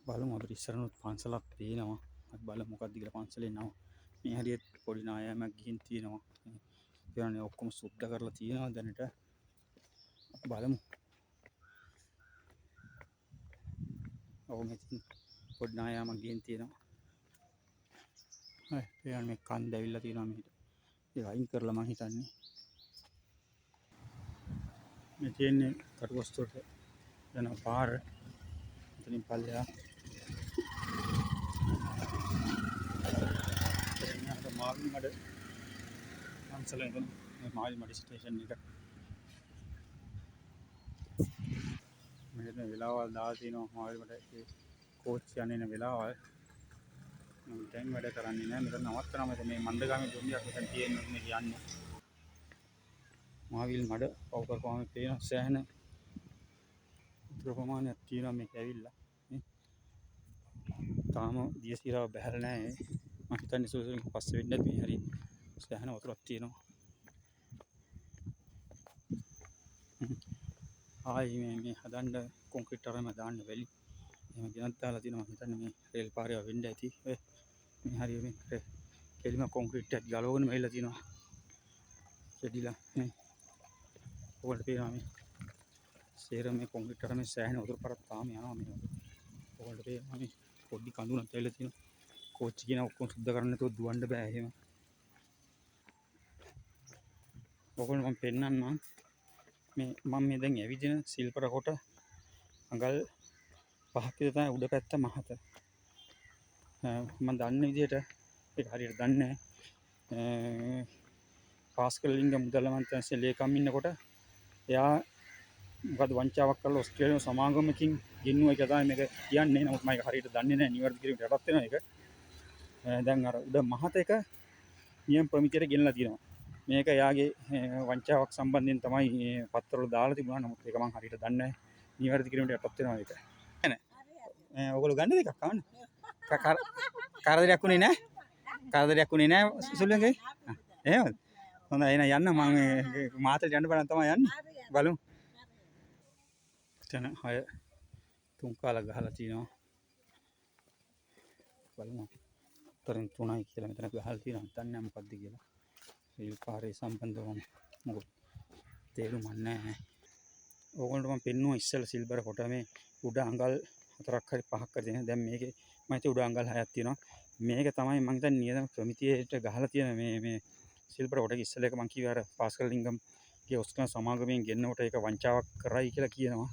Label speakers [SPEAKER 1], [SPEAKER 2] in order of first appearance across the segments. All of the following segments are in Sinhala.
[SPEAKER 1] බලමු අපිට ඉස්සරහනොත් පන්සලක් පේනවා. අපි බලමු මොකක්ද කියලා පන්සලේ නම. මේ හරියට පොඩි නායෑමක් ගිහින් තියෙනවා. ඒවනේ ඔක්කොම සුද්ධ කරලා තියෙනවා දැනට. බලමු. ඔව් මෙතන පොඩි නායෑමක් ගිහින් තියෙනවා. හරි ඒවනේ මේ කන්ද ඇවිල්ලා තියෙනවා මෙහෙට. ඒක අයින් කරලා මං හිතන්නේ. මේ තියෙන්නේ කටුවස්තුවට යන පාර. එතනින් පල්ලෙහා මාවිල් මඩ පන්සල එතන මේ මාවිල් මඩ ස්ටේෂන් එක. මෙතන වෙලාවල් දාලා තියෙනවා මාවිල් මඩ කෝච්චි යන්නේ වෙලාවල්. මම දැන් වැඩ කරන්නේ නැහැ. මෙතන නවත්තනවා. මෙතන මේ මන්දගාමී දුම්රියක් මෙතන තියෙන්නේ මේ යන්නේ. මාවිල් මඩ පව් කරපුවාම පේන සෑහෙන උතුර ප්‍රමාණයක් තියෙනවා මේක ඇවිල්ලා. තාම දියසීරාව බහැලා නැහැ. මම හිතන්නේ සුළුසුළුන් පස්සේ වෙන්නත් මේ හරි සෑහෙන වතුරක් තියෙනවා. ආයි මේ හදන්න කොන්ක්‍රීට් තරම දාන්න වැලි. එහෙම ගෙනත් දාලා තියෙනවා. මම හිතන්නේ මේ රේල් පාරේ වෙන්න ඇති. මේ හරිය මේ කෙලිම කොන්ක්‍රීට් එකක් ගලවගෙන මෙහෙලා තියෙනවා. කෙඩිලා මේ ඔයාලට පේනවා මේ සේරම මේ කොන්ක්‍රීට් තරම සෑහෙන වතුර පාරක් තාම යනවා මේ වගේ. ඔයාලට පේනවා මේ පොඩි කඳුනක් ඇවිල්ලා තියෙනවා. කෝච්චි කියන ඔක්කොම සුද්ධ කරන්න නැතුව දුවන්න බෑ එහෙම. ඔයගොල්ලෝ මම පෙන්නන්නම් මේ මම මේ දැන් ඇවිදින සිල්පර කොට අඟල් 5ක් විතර තමයි උඩ පැත්ත මහත. මම දන්න විදිහට ඒක හරියට දන්නේ නැහැ. පාස්කල් ලිංග මුදල් මන්ත්‍රාංශයේ ලේකම් ඉන්නකොට එයා මොකද වංචාවක් කරලා ඕස්ට්‍රේලියානු සමාගමකින් ගෙන්නුවා එක තමයි මේක කියන්නේ. නමුත් මම ඒක හරියට දන්නේ නැහැ. නිවැරදි කිරීමට යටත් වෙනවා ඒක. දැන් අර උඩ මහත එක නියම ප්‍රමිතියට ගෙනලා තියෙනවා. මේක එයාගේ වංචාවක් සම්බන්ධයෙන් තමයි මේ පත්තරවල දාලා තිබුණා. නමුත් ඒක මම හරියට දන්නේ නැහැ. නිවැරදි කිරීමට යටත් වෙනවා ඒක. නෑ. ඔයගොල්ලෝ ගන්න දෙකක් කවන්න. කරදරයක් උනේ නැහැ. කරදරයක් උනේ නැහැ සුළුංගේ. එහෙමද? හොඳයි එහෙනම් යන්න මම මේ මාතලට යන්න බලන්න තමයි යන්නේ. බලමු. එතන 6 3 කාලක් ගහලා තිනවා. බලමු අපි. තරම් 3යි කියලා මෙතන ගහලා තියෙනවා. දන්නේ නැහැ මොකද්ද කියලා. රේල් පාරේ සම්බන්ධව මොකද තේරුම් නැහැ. ඕගොල්ලන්ට මම පෙන්නුවා ඉස්සෙල්ලා සිල්බර කොට මේ උඩ අඟල් 4ක් හරි 5ක් හරි තියෙනවා. දැන් මේකේ මම හිතුවා උඩ අඟල් 6ක් තියෙනවා. මේක තමයි මම හිතන්නේ නියම ප්‍රමිතියට ගහලා තියෙන මේ සිල්බර කොටක ඉස්සෙල්ලා එක මම කිව්වා අර පාස්කල් ලිංගම්ගේ ඔස්ට්‍රේලියානු සමාගමෙන් ගෙන්නකොට ඒක වංචාවක් කරයි කියලා කියනවා.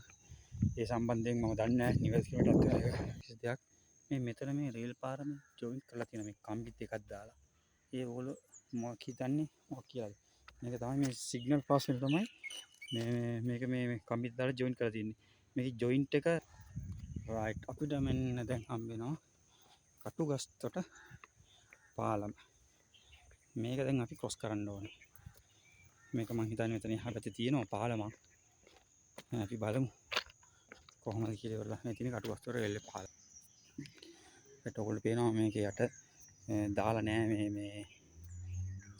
[SPEAKER 1] ඒ සම්බන්ධයෙන් මම දන්නේ නැහැ නිවැරදි කිරීමට දෙයක්. මේ මෙතන මේ රේල් පාරම ජොයින්ට් කරලා තියෙන මේ කම්බිත් එකක් දාලා. ඒ ඕගොල්ලෝ මොකක් හිතන්නේ මොකක් කියලාද? මේක තමයි මේ සිග්නල් පාස් වෙන තමයි මේක මේ කම්බිත් දාලා ජොයින්ට් කරලා තියෙන්නේ. මේක ජොයින්ට් එක රයිට් අපිට මෙන්න දැන් හම්බ වෙනවා කටුගස්තොට පාලම. මේක දැන් අපි ක්‍රොස් කරන්න ඕනේ. මේක මම හිතන්නේ මෙතන එහා පැත්තේ තියෙනවා පාලමක්. අපි බලමු කොහොමද කියලා ඉවරලා මේ තියෙන කටුගස්තොට රේල් පාලම. ඒකට ඔයගොල්ලෝ පේනවා මේක යට දාලා නැහැ මේ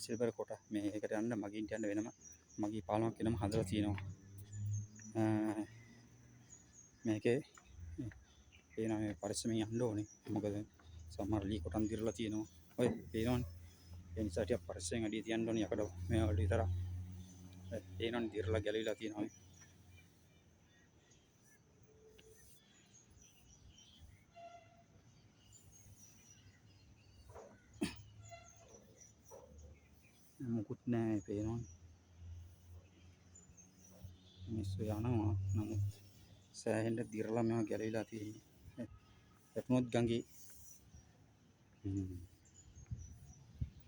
[SPEAKER 1] සිල්වර් කොට. මේකට යන්න මගින්ට යන්න වෙනම මගී පාලමක් වෙනම හදලා තියෙනවා. මේකේ පේනවා මේ පරිස්සමෙන් යන්න ඕනේ. මොකද සමහර ලී කොටන් දිරලා තියෙනවා. ඔය පේනවනේ. ඒ නිසා ටිකක් පරිස්සමෙන් අඩිය තියන්න ඕනේ යකඩ මේ වලට විතරක්. පේනවනේ දිරලා ගැලවිලා තියෙනවා. මුකුත් නැහැ පේනවනේ. මිනිස්සු යනවා නමුත් සෑහෙන්න දිරලා මේවා ගැලවිලා තියෙන්නේ. එතනොත් ගඟේ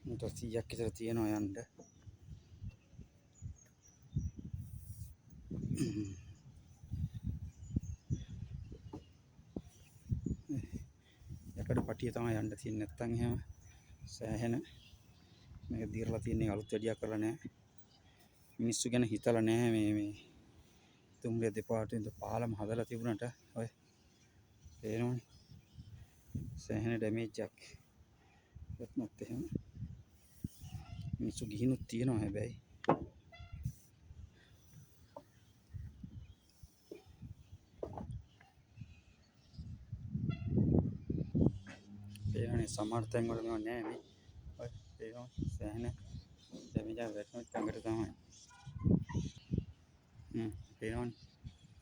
[SPEAKER 1] මීටර් 100ක් විතර තියෙනවා යන්න. යකඩ පටිය තමයි යන්න තියෙන්නේ. නැත්තම් එහෙම සෑහෙන මේක දිරලා තියෙන්නේ අලුත් වැඩියක් කරලා නැහැ. මිනිස්සු ගැන හිතලා නැහැ මේ තුම්රිය දෙපාර්තමේන්තුව පාලම හදලා තිබුණාට ඔය පේනවනේ සෑහෙන ඩැමේජ් එකක්. ඒත්මත් එහෙම මිනිස්සු ගිහිනුත් තියෙනවා හැබැයි. පේනවනේ සමහර තැන්වල මේවා නෑ නේ. ඔය පේනවා සෑහෙන දැමීජක් වැටෙනවා ළඟට තමයි. පේනවනේ.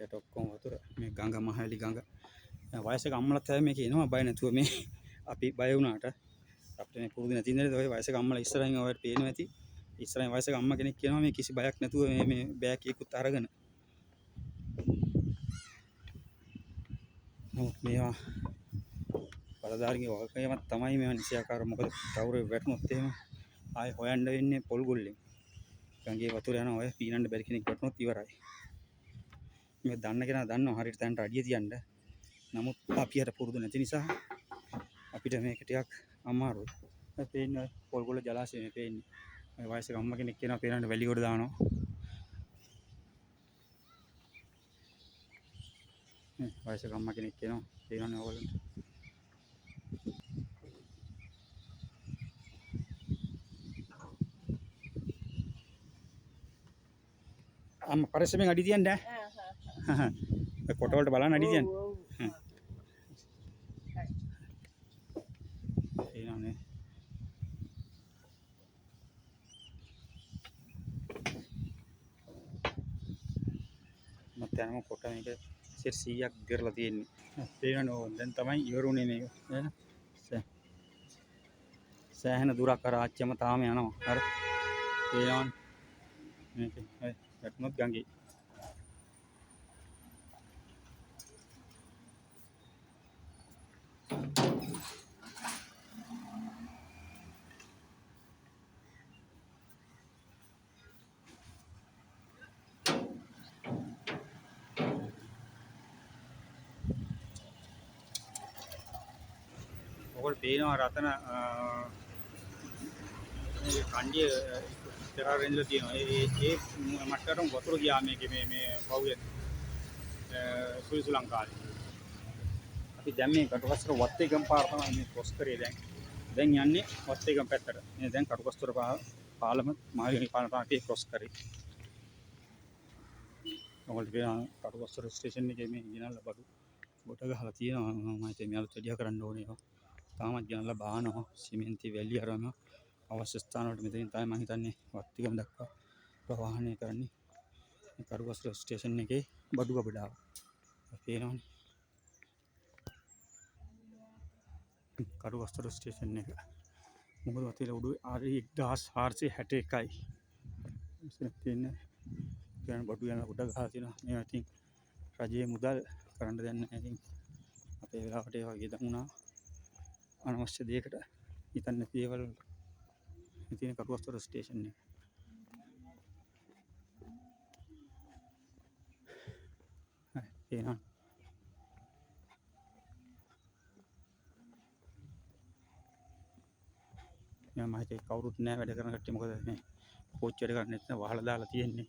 [SPEAKER 1] ඒකට ඔක්කොම වතුර මේ ගඟ මහවැලි ගඟ. වයසක අම්මලාත් හැබැයි මේක එනවා බය නැතුව මේ අපි බය වුණාට අපිට මේ පුරුදු නැති ඉඳලා ඔය වයසක අම්මලා ඉස්සරහින් ඔයාලට පේනවා ඇති. ඉස්සරහින් වයසක අම්මා කෙනෙක් කියනවා මේ කිසි බයක් නැතුව මේ බෑග් එකකුත් අරගෙන. නමුත් මේවා බලධාරීගේ වගකීමක් තමයි මේවා නිසියාකාර මොකද කවුරු වැටුනොත් එහෙම ආයෙ හොයන්න වෙන්නේ පොල් ගොල්ලෙන්. ගඟේ වතුර යනවා ඔය පීනන්න බැරි කෙනෙක් වැටුනොත් ඉවරයි. මේ දන්න කෙනා දන්නවා හරියට තැනට අඩිය තියන්න. නමුත් අපි අර පුරුදු නැති නිසා අපිට මේක ටිකක් අමාරුයි. ඒ පේන්නේ පොල් ගොල්ල ජලාශය මේ පේන්නේ. මේ වයසක අම්මා කෙනෙක් කියනවා පේනන්න වැලි කොට දානවා. වයසක අම්මා කෙනෙක් කියනවා පේනවනේ ඕගොල්ලන්ට. අම්මා පරිස්සමෙන් අඩි තියන්න ඈ. කොට වලට බලන්න අඩි තියන්න. පේනවනේ. මත් යනම කොට මේක 100ක් දිරලා තියෙන්නේ. පේනවනේ ඕන් දැන් තමයි ඉවරුනේ මේක. නේද? සෑහෙන දුරක් අර ආච්චිම තාම යනවා. අර පේනවනේ. මේක වැටුනොත් ගඟේ. ඔයගොල්ලෝ පේනවා රතන මේ කණ්ඩිය ඉස්සරහ රෙන්ජ්ලා තියෙනවා. ඒ මට්ටමට වතුර ගියා මේකේ මේ පහුවේ සුවිසු ලංකාවේ. අපි දැන් මේ කටුකස්තර වත්තේගම් පාර තමයි මේ ක්‍රොස් කරේ දැන්. දැන් යන්නේ වත්තේගම් පැත්තට. මේ දැන් කටුකස්තර පාලම මහවැලි පාලම තමයි ක්‍රොස් කරේ. ඔයගොල්ලෝ පේනවා කටුකස්තර ස්ටේෂන් එකේ මේ ගෙනල්ලා බඩු කොට ගහලා තියෙනවා. මම හිතේ මෙයාලත් වැඩිය කරන්න ඕනේ ඒවා. තාමත් ගෙනල්ලා බානවා සිමෙන්ති වැලි අරම අවශ්‍ය ස්ථාන වලට මෙතනින් තමයි මම හිතන්නේ වත්තිගම දක්වා ප්‍රවාහනය කරන්නේ. මේ කටුකස්තර ස්ටේෂන් එකේ බඩු ගබඩාව. පේනවනේ. කටුකස්තර ස්ටේෂන් එක. මොකද වතේ උඩු R1461යි. ඉතින් තියෙන්නේ දැන් බඩු යන කොට ගහලා තියෙනවා. මේ ඉතින් රජයේ මුදල් කරන්න දෙන්නේ නැහැ. ඉතින් අපේ වෙලාවට ඒ වගේ දමුණා අනවශ්‍ය දෙයකට හිතන්න නැති දේවල් තියෙන කටුකස්තර ස්ටේෂන් එක. හරි පේනවා. මම හිතේ කවුරුත් නැහැ වැඩ කරන කට්ටිය මොකද මේ කෝච්චි වැඩ කරන්නේ නැත්නම් වහලා දාලා තියෙන්නේ.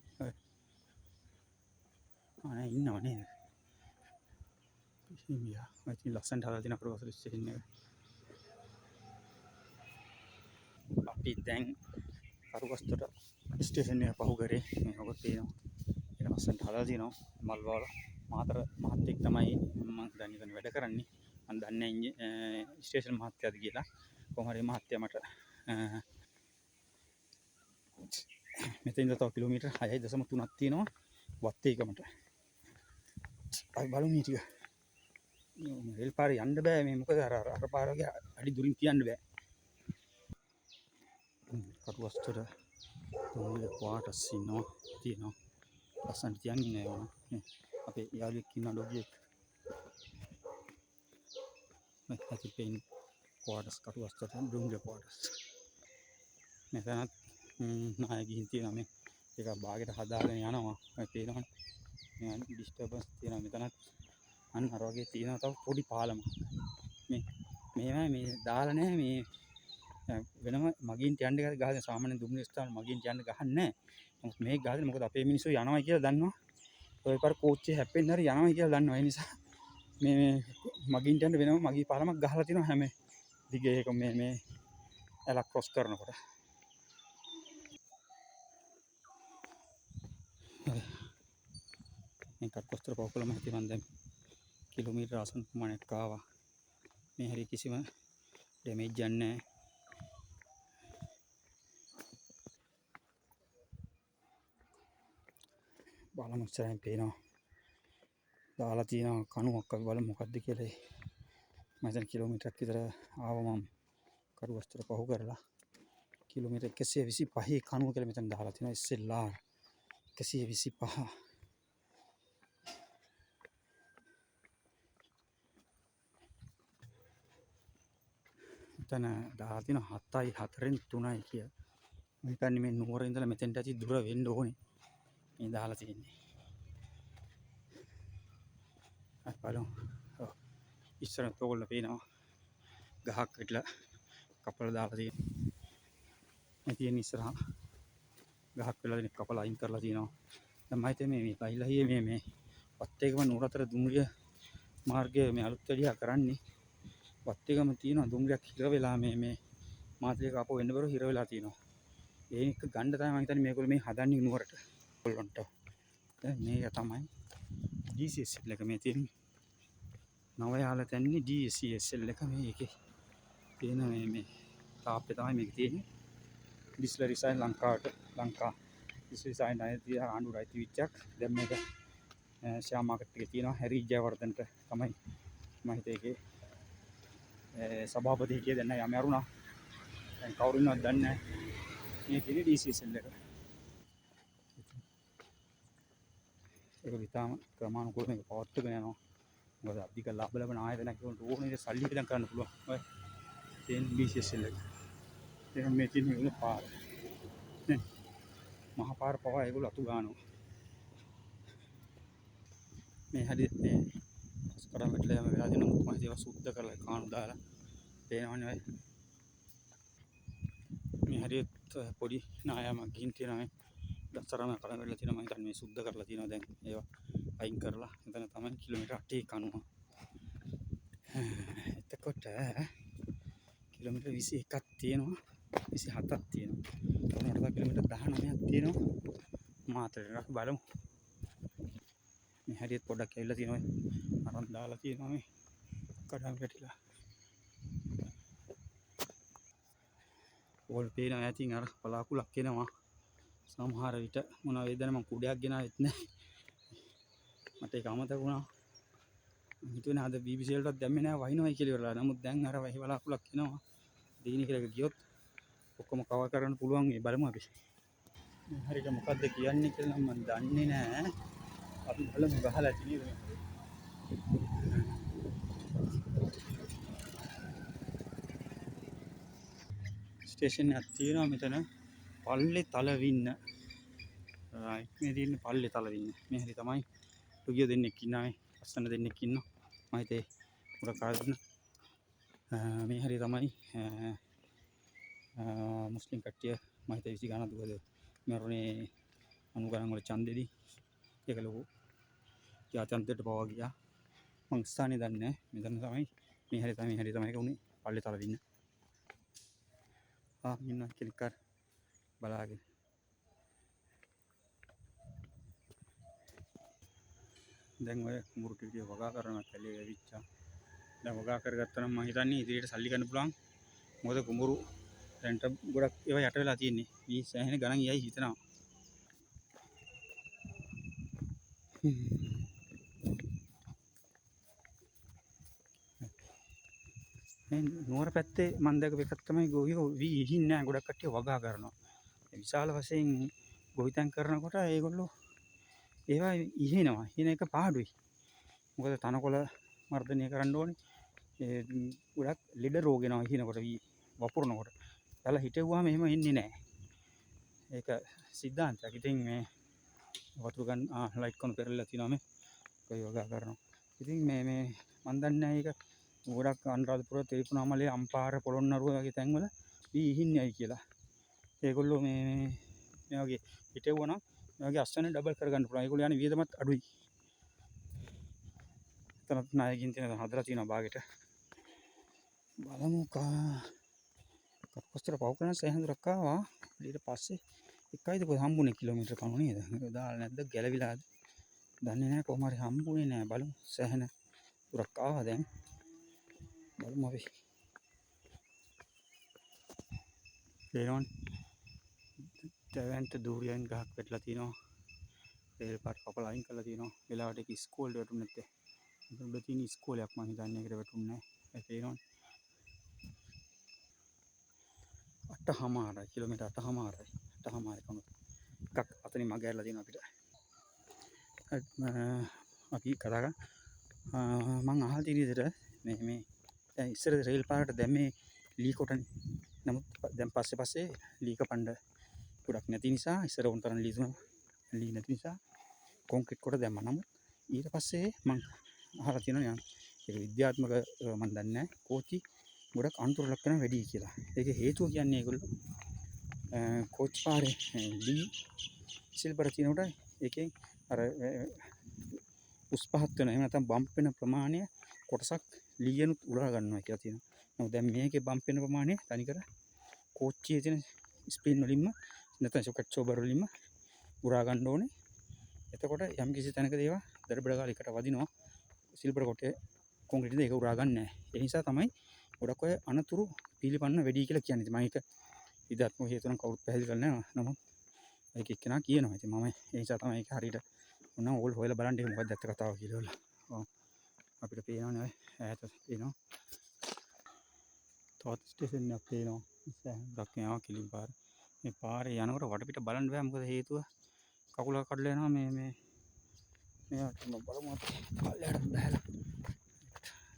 [SPEAKER 1] අනේ ඉන්නව නේද? ඉතියා ඉතින් ලස්සනට හදලා තියෙන කටුකස්තර ස්ටේෂන් එක. අපි දැන් කටුකස්තර ස්ටේෂන් එක පහු කරේ මේ ඔබ තියෙනවා. ඒක ලස්සනට හදලා තියෙනවා. මල් වල මාතර මහත්තයෙක් තමයි මම දැන් වැඩ කරන්නේ. මම දන්නේ ස්ටේෂන් මහත්තයාද කියලා. කොහොම හරි මහත්තයා මට මෙතෙන්ද තව කිලෝමීටර් 6.3ක් තියෙනවා වත්තේගමට. අපි බලමු මේ ටික. රේල් පාරේ යන්න බෑ මේ මොකද අර පාර වගේ අඩි දුරින් තියන්න බෑ. කටුකස්තර තුන්වෙනි ක්වාටර්ස් ඉන්නවා තියෙනවා. ලස්සනට තියන්නේ නෑ අපේ යාළුවෙක් ඉන්න ඩොගියෙක්. මේ ඇති පේන ක්වාටර්ස් කටුකස්තර දුම්රිය ක්වාටර්ස්. මෙතනත් නාය ගිහින් තියෙනවා මේ ඒක බාගෙට හදාගෙන යනවා. ඔය පේනවනේ. මේ ඩිස්ටර්බන්ස් තියෙනවා මෙතනත්. අන්න අර වගේ තියෙනවා තව පොඩි පාලමක්. මේවා මේ දාලා නැහැ මේ වෙනම මගින්ට යන්න ගහලා ගහන සාමාන්‍ය දුම්රිය ස්ථාන මගින්ට යන්න ගහන්නේ නැහැ. නමුත් මේක ගහන්නේ මොකද අපේ මිනිස්සු යනවා කියලා දන්නවා. ඔය පාර කෝච්චිය හැප්පෙන්න හරි යනවා කියලා දන්නවා. ඒ නිසා මේ මගින්ට යන්න වෙනම මගී පාලමක් ගහලා තියෙනවා හැම දිගේ ඒක මේ ඇලක් ක්‍රොස් කරනකොට. මේ කටුකස්තර පහුකලම හිටියම දැන් කිලෝමීටර් ආසන්න ප්‍රමාණයක් ආවා. මේ හැරි කිසිම ඩැමේජ් යන්නේ බලමු ඉස්සරහින් පේනවා දාලා තියෙන කණුවක් අපි බලමු මොකද්ද කියලා මම හිතන්නේ කිලෝමීටරයක් විතර ආවම කරුවස්තර පහු කරලා කිලෝමීටර් 125 කණුව කියලා මෙතන දාලා තියෙනවා SLR 125 මෙතන දාලා තියෙන 7යි 4න් 3යි කියලා මම හිතන්නේ මේ නුවර ඉඳලා මෙතෙන්ට ඇති දුර වෙන්න ඕනේ මේ දාලා තියෙන්නේ අපි බලමු ඉස්සරහට ඕගොල්ලෝ පේනවා ගහක් හිටලා කපලා දාලා තියෙනවා මේ තියෙන ඉස්සරහ ගහක් වෙලා දෙන කපලා අයින් කරලා තියෙනවා දැන් මම හිතන්නේ මේ ලයිලහියේ මේ වත්තේකම නුවරතර දුම්රිය මාර්ගයේ මේ අලුත් වැඩියා කරන්නේ වත්තේකම තියෙනවා දුම්රියක් හිර වෙලා මේ මාතලේක ආපහු එන්න බැරුව හිර වෙලා තියෙනවා ඒක ගන්න තමයි මම හිතන්නේ මේගොල්ලෝ මේ හදන්නේ නුවරට ඔයගොල්ලන්ට දැන් මේක තමයි DCSL එක මේ තියෙන්නේ නවයාල තැන්නේ DCSL එක මේකේ තියෙන මේ තාප්පේ තමයි මේක තියෙන්නේ ඩිස්ලරි සයින් ලංකා ඩිස්ලරි සයින් අයිති ආණ්ඩුවට අයිති විච්චක් දැන් මේක ෂෙයා මාකට් එකේ තියෙනවා හැරි ජයවර්ධනට තමයි මම හිතේ ඒකේ සභාපති කිය දැන් නැහැ යම අරුණා දැන් කවුරු ඉන්නවද දන්නේ නැහැ මේ තියෙන්නේ DCSL එක ඒක විතාම ක්‍රමානුකූලව මේක පවත්වාගෙන යනවා මොකද අධික ලාභ ලබන ආයතනයක් වලට ඕනේ සල්ලි පිටම් කරන්න පුළුවන් ඔය තියෙන DCSL එක දැන් මේ තියෙන උන පාර නේ මහ පාර පවා ඒගොල්ලෝ අතු ගන්නවා මේ හරි මේ කරා මෙట్లా යම වෙලා දෙනවා මම ඒවා සුද්ධ කරලා කාණු දාලා පේනවනේ ඔය මේ හරියට පොඩි නායමක් ගිහින් තියෙනවා මේ දසරම කලම් වෙලා තියෙනවා මම හිතන්නේ මේ සුද්ධ කරලා තියෙනවා දැන් ඒවා අයින් කරලා එතන තමයි කිලෝමීටර් 8 කනුව එතකොට කිලෝමීටර් 21ක් තියෙනවා 27ක් තියෙනවා උනට කිලෝමීටර් 19ක් තියෙනවා මාතරේ අපි බලමු මේ හරියට පොඩ්ඩක් ඇවිල්ලා තියෙනවා අරන් දාලා තියෙනවා මේ කඩම් වැටිලා ඕල් පේනවා ඇතින් අර පලාකුලක් එනවා සමහර විට මොන වේදන මම කුඩයක් ගෙනාවෙත් නැහැ මට ඒක අමතක වුණා මම හිතුවේ අද BBC වලටත් දැම්මේ නැහැ වහිනවයි කියලා ඉවරලා නමුත් දැන් අර වහි බලාකුලක් එනවා දීනි කියලා ගියොත් ඔක්කොම කවර් කරන්න පුළුවන් මේ බලමු අපි හරියට මොකද්ද කියන්නේ කියලා මම දන්නේ නැහැ අපි බලමු ගහලා තියෙන්නේ ස්ටේෂන් එකක් තියෙනවා මෙතන පල්ලේ තලවින්න රයිට් මේ තියෙන්නේ පල්ලේ තලවින්න මේ හරි තමයි රුගිය දෙන්නෙක් ඉන්නවා මේ අස්සන දෙන්නෙක් ඉන්නවා මම හිතේ උඩ කාගෙන මේ හරි තමයි මුස්ලිම් කට්ටිය මම හිතේ 20 ගණන් දුවද මරුනේ 90 ගණන් වල ඡන්දෙදී ඒක ලොකු යාචන්තයට පවා ගියා මං ස්ථානේ දන්නේ නැහැ මෙතන තමයි මේ හරි තමයි ඒක උනේ පල්ලේ තලවින්න ඉන්න කෙනෙක් අර බලාගෙන දැන් ඔය කුඹුරු ටික වගා කරනවා කැලේ වෙවිච්චා දැන් වගා කරගත්තා නම් මම හිතන්නේ ඉදිරියට සල්ලි ගන්න පුළුවන් මොකද කුඹුරු දැන්ට ගොඩක් ඒවා යට වෙලා තියෙන්නේ මේ සෑහෙන ගණන් යයි හිතනවා නුවර පැත්තේ මම දැකපු එකක් තමයි ගොවියෝ ඉහින්නේ නැහැ ගොඩක් කට්ටිය වගා කරනවා විශාල වශයෙන් ගොවිතැන් කරනකොට ඒගොල්ලෝ ඒවා ඉහිනවා ඉහින එක පාඩුයි මොකද තනකොළ මර්ධනය කරන්න ඕනේ ඒ ගොඩක් ලෙඩ රෝග එනවා ඉහිනකොට වපුරනකොට එයාලා හිටෙව්වම එහෙම එන්නේ නැහැ ඒක සිද්ධාන්තයක් ඉතින් මේ වතුර ගන්න ලයිට් කොන පෙරලා තියෙනවා මේ කොයි වගා කරනවා ඉතින් මේ මන් දන්නේ නැහැ ඒක ගොඩක් අනුරාධපුර තිරිකුණාමලේ අම්පාර පොළොන්නරුව වගේ තැන්වල ඉහින්නේයි කියලා ඒගොල්ලෝ මේ වගේ හිටෙව්වනම් මේ වගේ අස්වැන්න ඩබල් කරගන්න පුළුවන් ඒගොල්ලෝ යන්නේ වියදමත් අඩුයි එතනත් නායකින් තියෙන හදලා තියෙනවා බාගෙට බලමු කප්පස්තර පව් කරන සෑහෙන දුරක් ආවා ඊට පස්සේ එකයිද කොහෙ හම්බුනේ කිලෝමීටර කණු නේද ඒක දාලා නැද්ද ගැලවිලාද දන්නේ නැහැ කොහොම හරි හම්බුනේ නැහැ බලමු සෑහෙන දුරක් ආවා දැන් බලමු අපි පේනවනේ දැවැන්ත දූරියෙන් ගහක් වැටලා තියෙනවා. රේල් පාර කපලා අයින් කරලා තියෙනවා. වෙලාවට ඒක ඉස්කෝලේ වැටුනේ නැත්තේ. උඩ තියෙන ඉස්කෝලයක් මම හිතන්නේ ඒකට වැටුනේ නැහැ. ඒ පේනවනේ 8:00 කිලෝමීටර් 8:00 8:00 එකක් අතනින් මග ඇරලා තියෙනවා අපිට. අපි කතා කරා මම අහලා තියෙන විදිහට මේ දැන් ඉස්සර රේල් පාරට දැන් මේ ලී කොටනේ. නමුත් දැන් පස්සේ ලී කපන්න ගොඩක් නැති නිසා ඉස්සර උන් තරම් ලී නැති නිසා කොන්ක්‍රීට් කොට දැම්මා. නමුත් ඊට පස්සේ මම අහලා තියෙනවා ඒක විද්‍යාත්මක මම දන්නේ නැහැ. කෝච්චි ගොඩක් අන්තර ලක්ෂණ වැඩි කියලා. ඒකේ හේතුව කියන්නේ ඒගොල්ලෝ කෝච්චි පාරේ ලී සිල්බර තියෙනකොට ඒකෙන් අර උස් පහත් වෙන එහෙම නැත්නම් බම්ප් වෙන ප්‍රමාණය කොටසක් ලීයනුත් උරා ගන්නවා කියලා තියෙනවා. නමුත් දැන් මේකේ බම්ප් වෙන ප්‍රමාණය තනිකර කෝච්චියේ තියෙන ස්ප්‍රින් වලින්ම නැත්නම් සොකට් චෝබර් වලින්ම උරා ගන්න ඕනේ. එතකොට යම් කිසි තැනකදී ඒවා දරබඩ ගාලා එකට වදිනවා. සිල්බර කොටේ කොන්ක්‍රීට් එක උරා ගන්න නැහැ. ඒ නිසා තමයි ගොඩක් අය අනතුරු පිළිපන්න වැඩි කියලා කියන්නේ. මම ඒක විද්‍යාත්මක හේතු නම් කවුරුත් පැහැදිලි කරන්නේ නැහැ. නමුත් ඒක එක්කෙනා කියනවා. ඉතින් මම ඒ නිසා තමයි ඒක හරියට මොනවා ඕගොල්ලෝ හොයලා බලන්න ඒක මොකක්ද ඇත්ත කතාව කියලා. ඔව් අපිට පේනවනේ ඈත පේනවා. තවත් ස්ටේෂන් එකක් පේනවා. ගොඩක් යනවා කිලින් පාර. මේ පාරේ යනකොට වටපිට බලන්න බෑ මොකද හේතුව කකුල කඩලා යනවා මේ මෙයාට බලමු අපි පල්ලෙහාට බහැලා.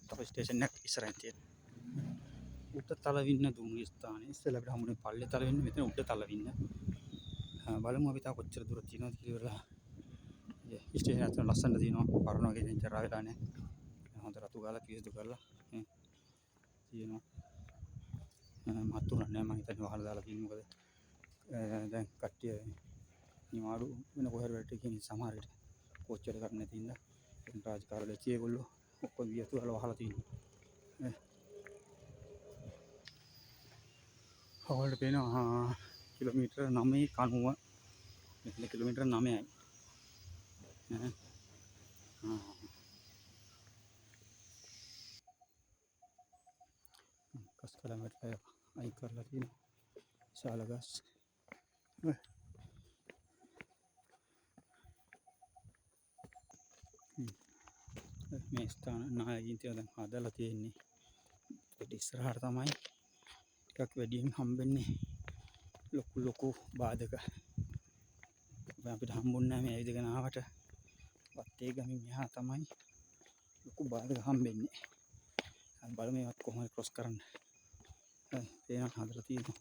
[SPEAKER 1] තව ස්ටේෂන් එකක් ඉස්සරහින් තියෙනවා. උඩ තලවින්න දුම්රිය ස්ථානයේ ඉස්සෙල්ලා අපිට හම්බුනේ පල්ලේ තලවින්න මෙතන උඩ තලවින්න. බලමු අපි තා කොච්චර දුර තියෙනවද කියලා. ස්ටේෂන් එක ලස්සනට තියෙනවා. පරණ වගේ දෙයක් ජරා වෙලා නැහැ. හොඳ රතු ගාලා පිරිසිදු කරලා තියෙනවා. මතුරු නැහැ මම හිතන්නේ වහලා දාලා තියෙන්නේ මොකද දැන් කට්ටිය නිමාඩු වෙන කොහරි වලට කියන සමහර විට කෝච්චියට ගන්න නැති ඉඳලා එතන රාජකාරියල ඒගොල්ලෝ ඔක්කොම වියතු වල වහලා තියෙනවා. හවල්ට පේනවා කිලෝමීටර් 9:90 මෙතන කිලෝමීටර් 9යි. ගස් කලම් වලට අයින් කරලා තියෙනවා. විශාල ගස්. මේ ස්ථාන නායකයින් දැන් හදලා තියෙන්නේ. ඒක ඉස්සරහට තමයි ටිකක් වැඩියෙන් හම්බෙන්නේ ලොකු බාධක. අපිට හම්බුන්නේ නැහැ මේ ඇවිදගෙන ආවට. වත්තේ ගමින් මෙහා තමයි ලොකු බාධක හම්බෙන්නේ. අපි බලමු මේවත් කොහොමද ක්‍රොස් කරන්න. පේනවා හදලා තියෙනවා.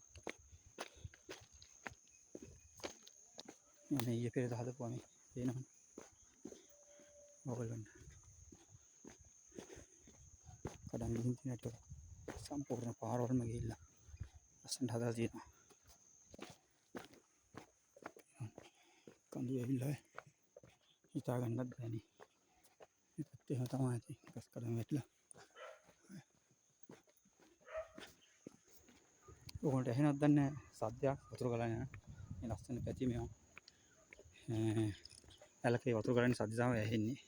[SPEAKER 1] මේ ඊයේ පෙරේද හදපුවා මේ පේනවා. ඔයගොල්ලන් කඩන් ගිහින් තියෙනට සම්පූර්ණ පාරවලම ගිහිල්ලා ලස්සනට හදලා තියෙනවා. කඳු ඇවිල්ලා හිතා ගන්නත් බැහැ. ඒකත් එහෙම තමයි තියෙන්නේ. ගස් කඩන් වැටිලා. ඔයගොල්ලන්ට ඇහෙනවද දන්නේ සද්දයක් වතුර ගලන යන. මේ ලස්සන පැති මේවා. ඇලකේ වතුර ගලන සද්ද තමයි ඇහෙන්නේ.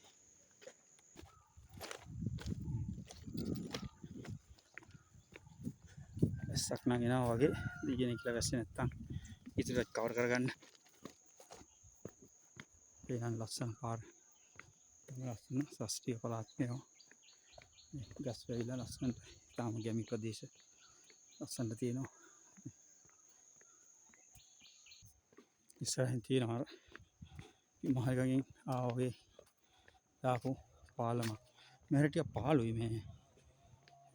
[SPEAKER 1] ඇස්සක් නම් එනවා වගේ දීගෙන කියලා වැස්සේ නැත්තම් ඉතිරියට කවර් කරගන්න. ඒනම් ලස්සන පාර. ලස්සන ශාස්ත්‍රීය පළාත් මේවා. ගස් වැවිලා ලස්සනට තාම ගැමි ප්‍රදේශ ලස්සනට තියෙනවා. ඉස්සරහින් තියෙනවා මහල්ගඟෙන් ආවේ දාපු පාලම. මෙහෙට ටික පාළුයි මේ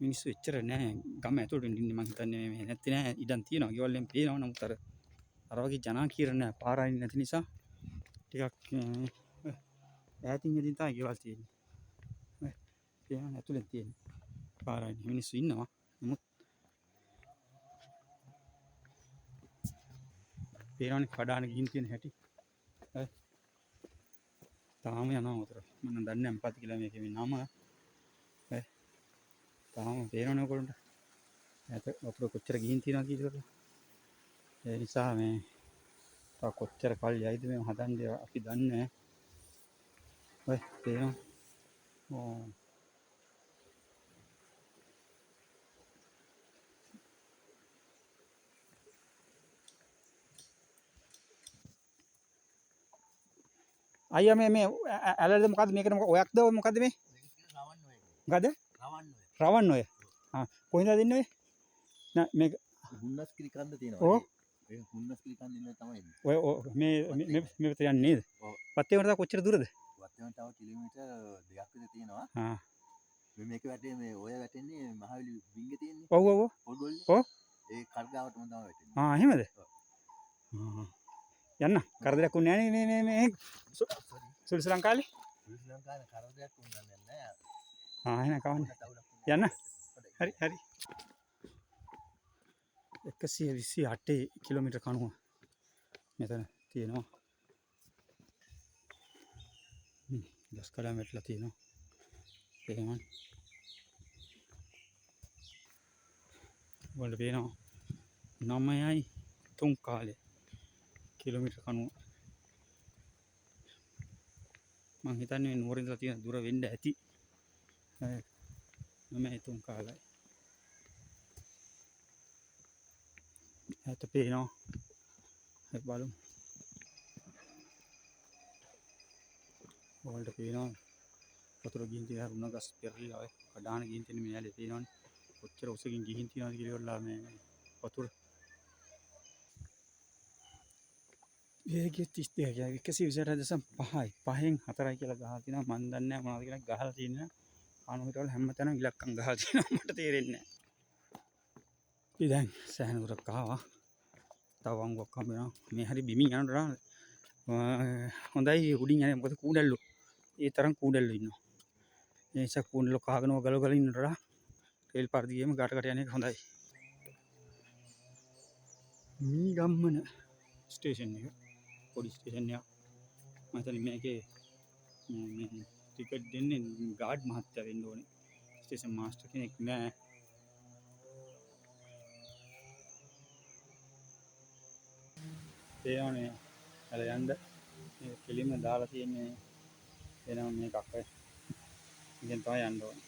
[SPEAKER 1] මිනිස්සු එච්චර නැහැ. ගම ඇතුළට ඉන්නේ මං හිතන්නේ මේ නැති නෑ ඉඩම් තියෙනවා. ගෙවල් වලින් පේනවා. නමුත් අර වගේ ජනාකීර්ණ නැහැ. පාරයි නැති නිසා ටිකක් ඈතින් ඉඳන් තමයි ගෙවල් තියෙන්නේ. පේනවා ඇතුළෙන් තියෙන්නේ. පාරයි මිනිස්සු ඉන්නවා. නමුත් පේනවනේ කඩාන ගිහින් තියෙන හැටි. තාම යනවා උතර. මම දන්නේ නැහැ මොකක්ද කියලා මේකේ මේ නම. තාම පේනවනේ ඔයගොල්ලන්ට. ඇත වතුර කොච්චර ගිහින් තියෙනවද කියලා. ඒ නිසා මේ තව කොච්චර කල් යයිද මේ හදන්නේ අපි දන්නේ නැහැ. පේනවා. අයියා මේ ඇලර්ජි මොකද්ද මේකට ඔයක්ද ඔය මොකද්ද මේ? මොකද්ද? රවන්න ඔය. කොහෙන්ද දෙන්නේ ඔය? නෑ මේක
[SPEAKER 2] හුන්නස් කිරිකන්ද තියෙනවා.
[SPEAKER 1] ඔව්.
[SPEAKER 2] ඒ හුන්නස් කිරිකන්ද ඉන්න තමයි.
[SPEAKER 1] ඔය මේ පැත්තට යන්නේ නේද?
[SPEAKER 2] ඔව්.
[SPEAKER 1] වත්තේකට තව කොච්චර දුරද?
[SPEAKER 2] වත්තේම තව කිලෝමීටර් 2ක් විතර තියෙනවා.
[SPEAKER 1] ආ.
[SPEAKER 2] මේක වැටේ මේ ඔය වැටෙන්නේ මහවිලි විංගේ තියෙන්නේ.
[SPEAKER 1] ඔව් ඔව්.
[SPEAKER 2] පොල්ගොල්ලේ.
[SPEAKER 1] ඔව්.
[SPEAKER 2] ඒ කර්ගාවටම තමයි වැටෙන්නේ.
[SPEAKER 1] එහෙමද? යන්න කරදරයක් වුණේ නෑනේ මේ සුළු ලංකාවේ.
[SPEAKER 2] ශ්‍රී ලංකාවේ කරදරයක් වුණා නෑ.
[SPEAKER 1] එහෙනම් කවන්නේ. යන්න. හරි හරි. 128 කිලෝමීටර් කණුව මෙතන තියෙනවා. දස් කඩම් වැටලා තියෙනවා. එහෙනම් වල පේනවා 9.3 කාලේ කිලෝමීටර් කණුව. මං හිතන්නේ මේ නුවර ඉඳලා තියෙන දුර වෙන්න ඇති. 9.3 කාලයි. ඈත පේනවා. හරි බලමු. වලට පේනවා. වතුර ගිහින් තියෙන රුණ ගස් පෙරලිලා ඔය කඩාන ගිහින් තියෙන මේ ඇලේ පේනවනේ. කොච්චර උසකින් ගිහින් තියනවද කියලා ඉවරලා මේ වතුර. වේගය 32යි 128.5යි 5න් 4යි කියලා ගහලා තිනවා. මන් දන්නේ නැහැ මොනවද කියලා ගහලා තියෙනවා. අනුහිතවල හැමතැනම ඉලක්කම් ගහලා තියෙනවා මට තේරෙන්නේ නැහැ. ඉතින් දැන් සෑහෙන දුරක් ආවා. තව වංගුවක් හම්බ වෙනවා. මේ හරි බිමින් යනකොට හොඳයි උඩින් යන්නේ මොකද කූඩල්ලෝ. ඒ තරම් කූඩල්ලෝ ඉන්නවා. ඒ නිසා කූඩල්ලෝ කාගෙන ගල ඉන්නට රේල් පාර දිගේම ගාටකට යන එක හොඳයි. මී ගම්මන ස්ටේෂන් එක පොඩි ස්ටේෂන් එකක්. මම හිතන්නේ මේකේ මේ ටිකට් දෙන්නේ ගාඩ් මහත්තයා වෙන්න ඕනේ. ස්ටේෂන් මාස්ටර් කෙනෙක් නෑ. ඒවනේ අර යන්න කෙලින්ම දාලා තියෙන්නේ එනවා මේකක් අය. ඉතින් තමයි යන්න ඕනේ.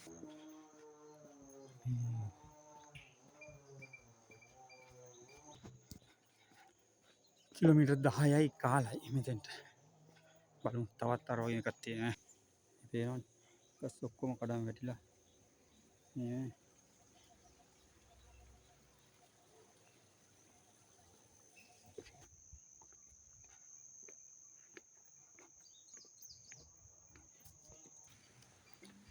[SPEAKER 1] කිලෝමීටර් 10යි කාලයි මෙතෙන්ට. බලමු තවත් අර වගේ එකක් තියෙනවා. පේනවනේ. ගස් ඔක්කොම කඩන් වැටිලා. මේ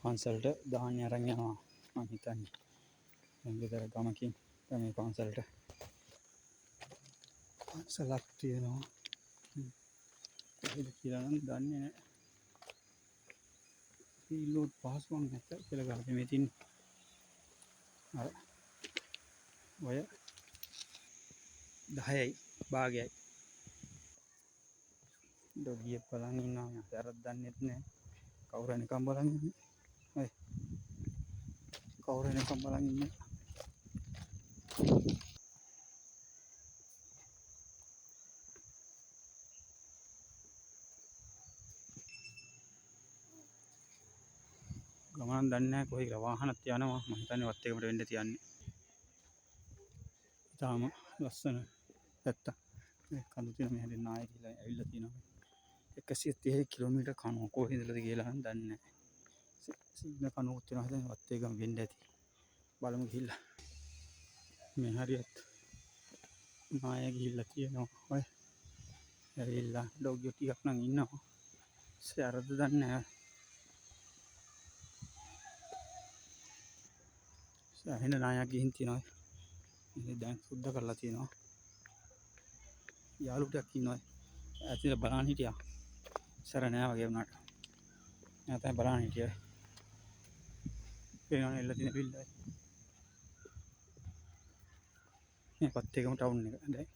[SPEAKER 1] පන්සලට දාන්න අරන් යනවා මම හිතන්නේ. දැන් ගෙදර ගමකින් තමයි පන්සලට. පන්සලක් තියෙනවා. ඒක කියලා නම් දන්නේ නැහැ. ඊළොත් පාස්වන් නැත්ත කියලා ගහලා මේ තින් අර ඔය 10යි භාගයයි. ඩොගිය බලන් ඉන්නවා මම හරක් දන්නෙත් නැහැ. කවුරු නිකන් බලන් ඉන්නේ. ඔය කවුරු නිකන් බලන් ඉන්නේ. ගමන් දන්නේ නැහැ කොයි වාහනත් යනවා. මම හිතන්නේ වත් එකකට වෙන්න තියන්නේ. තාම ලස්සන නැත්තම් මේ කඳු තියෙන මේ හැදෙන්න ආයෙ කියලා ඇවිල්ලා තියෙනවා. 130 කිලෝමීටර් කණුව කොහෙද ඉඳලාද කියලා නම් දන්නේ නැහැ. සිග්නල් කණුවක් තියෙනවා හිතන්නේ වත් එකම වෙන්න ඇති. බලමු ගිහිල්ලා. මේ හරියට නාය ගිහිල්ලා තියෙනවා. ඔය ඇවිල්ලා ඩොගියෝ ටිකක් නම් ඉන්නවා. සරද දන්නේ නැහැ. සෑහෙන නායක් ගිහින් තියෙනවා. ඉතින් දැන් සුද්ධ කරලා තියෙනවා. යාළු ටිකක් ඉන්නවා. ඇතුලේ බලන් හිටියා. සර නෑ වගේ වුණාට. නැත්නම් බලන් හිටියා. පේනවනේ එල්ල තියෙන බිල්ලයි. මේ වත්තේගම ටවුන් එක. දැන්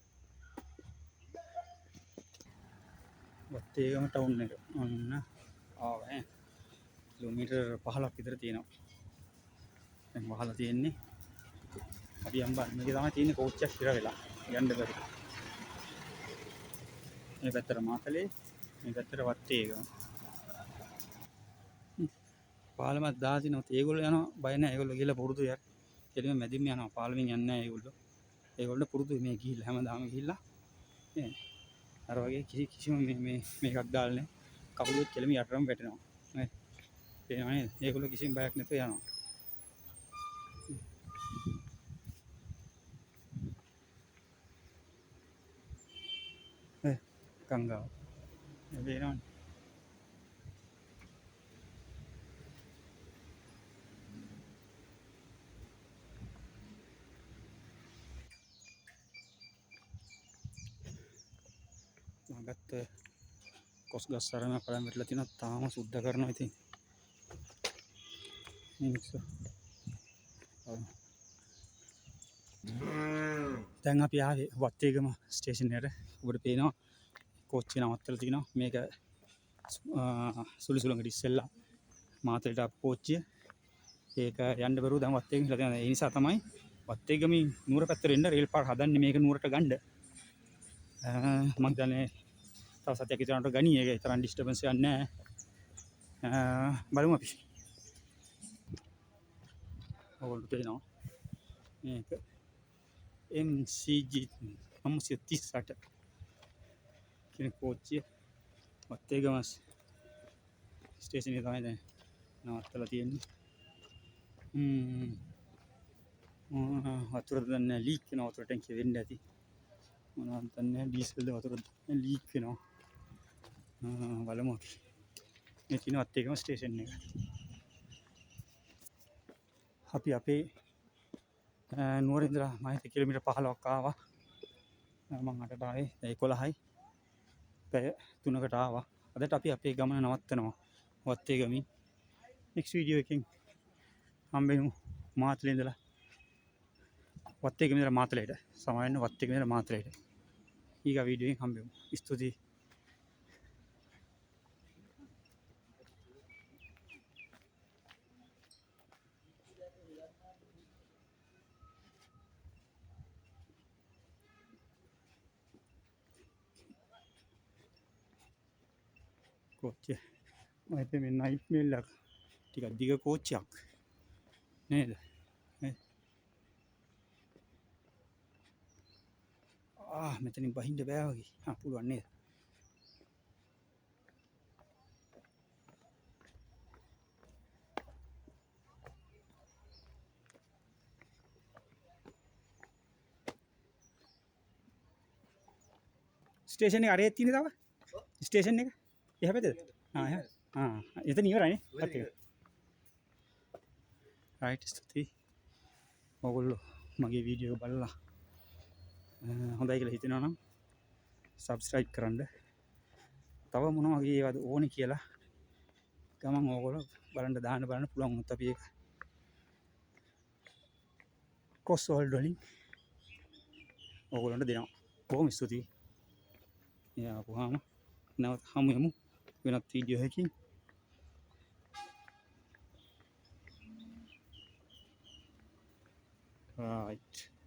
[SPEAKER 1] වත්තේගම ටවුන් එක. ඔන්න ආවා. කිලෝමීටර් 15ක් විතර තියෙනවා. දැන් වහලා තියෙන්නේ. අපි අම්බා මේක තමයි තියෙන්නේ කෝච්චියක් ඉර වෙලා යන්න බැරි. මේ පැත්තට මාතලේ මේ පැත්තට වත්තේගම. පාලමක් දාලා තිනොත් ඒගොල්ලෝ යනවා බය නැහැ. ඒගොල්ලෝ ගිහලා පුරුදු යක්. කෙලිම මැදින්ම යනවා. පාලමෙන් යන්නේ නැහැ ඒගොල්ලෝ. ඒගොල්ලෝ පුරුදු මේ ගිහිල්ලා හැමදාම ගිහිල්ලා අර වගේ කිසිම මේකක් දාලා නැහැ. කකුලුත් කෙලමි යටටම වැටෙනවා නේ පේනවා නේද ඒගොල්ලෝ කිසිම බයක් නැතුව යනවා ගංගාව පේනවනේ ගත්ත කොස් ගස් අරම පළම් වැටලා තියෙනවා තාම සුද්ධ කරනවා ඉතින් මිනිස්සු දැන් අපි ආවේ වත්තේගම ස්ටේෂන් එකට ඔබට පේනවා කෝච්චිය නවත්තලා තිනවා මේක සුළු සුළඟට ඉස්සෙල්ලා මාතලට ආපු කෝච්චිය ඒක යන්න බැරුව දැන් වත්තේගම ඉඳලා තියෙනවා ඒ නිසා තමයි වත්තේගමින් නුවර පැත්තට එන්න රේල් පාර හදන්නේ මේක නුවරට ගන්න මම දන්නේ තව සතියක් විතරකට ගනි ඒක තරම් ඩිස්ටර්බන්ස් එකක් නැහැ බලමු අපි ඕගොල්ලෝ තේනවා මේක MCG 938 කියන කෝච්චිය වත්තේගම ස්ටේෂන් එකේ තමයි දැන් නවත්තලා තියෙන්නේ වතුර දැන් ලීක් වෙනවා වතුර ටැංකිය වෙන්න ඇති මොනවද දන්නේ ඩීසල්ද වතුර ලීක් වෙනවා බලමු අපි මේ තියෙන වත්තේගම ස්ටේෂන් එක අපි අපේ නුවර ඉඳලා මම හිතුවේ කිලෝමීටර් 15ක් ආවා මම 8ට ආවේ දැන් 11යි පැය 3කට ආවා අදට අපි අපේ ගමන නවත්තනවා වත්තේගමින් next වීඩියෝ එකකින් හම්බෙමු මාතලේ ඉඳලා වත්තේගම ඉඳලා මාතලේට සමාවෙන්න වත්තේගම ඉඳලා මාතලේට ඊගා වීඩියෝ එකෙන් හම්බෙමු ස්තුතියි කෝච්චිය මම හිතුවේ මේ නයිට් මේල් එක ටිකක් දිග කෝච්චියක් නේද මෙතනින් බහින්න බෑ වගේ පුළුවන් නේද ස්ටේෂන් එක අරේ තියෙන තව ස්ටේෂන් එක එහා පැත්තේද එතන ඉවරයිනේ ඔකේ රයිට් ස්තුතියි ඔයගොල්ලෝ මගේ වීඩියෝ බලලා හොඳයි කියලා හිතෙනවා නම් සබ්ස්ක්‍රයිබ් කරන්න තව මොනවා වගේ ඒවාද ඕනේ කියලා ගමන් ඕගොල්ලෝ බලන්න පුළුවන් උත් අපි ඒක කොස් වෝල්ඩ් වලින් ඕගොල්ලන්ට දෙනවා බොහොම ස්තුතියි එයාපුවාම නැවත හමු යමු වෙනත් වීඩියෝ එකකින් right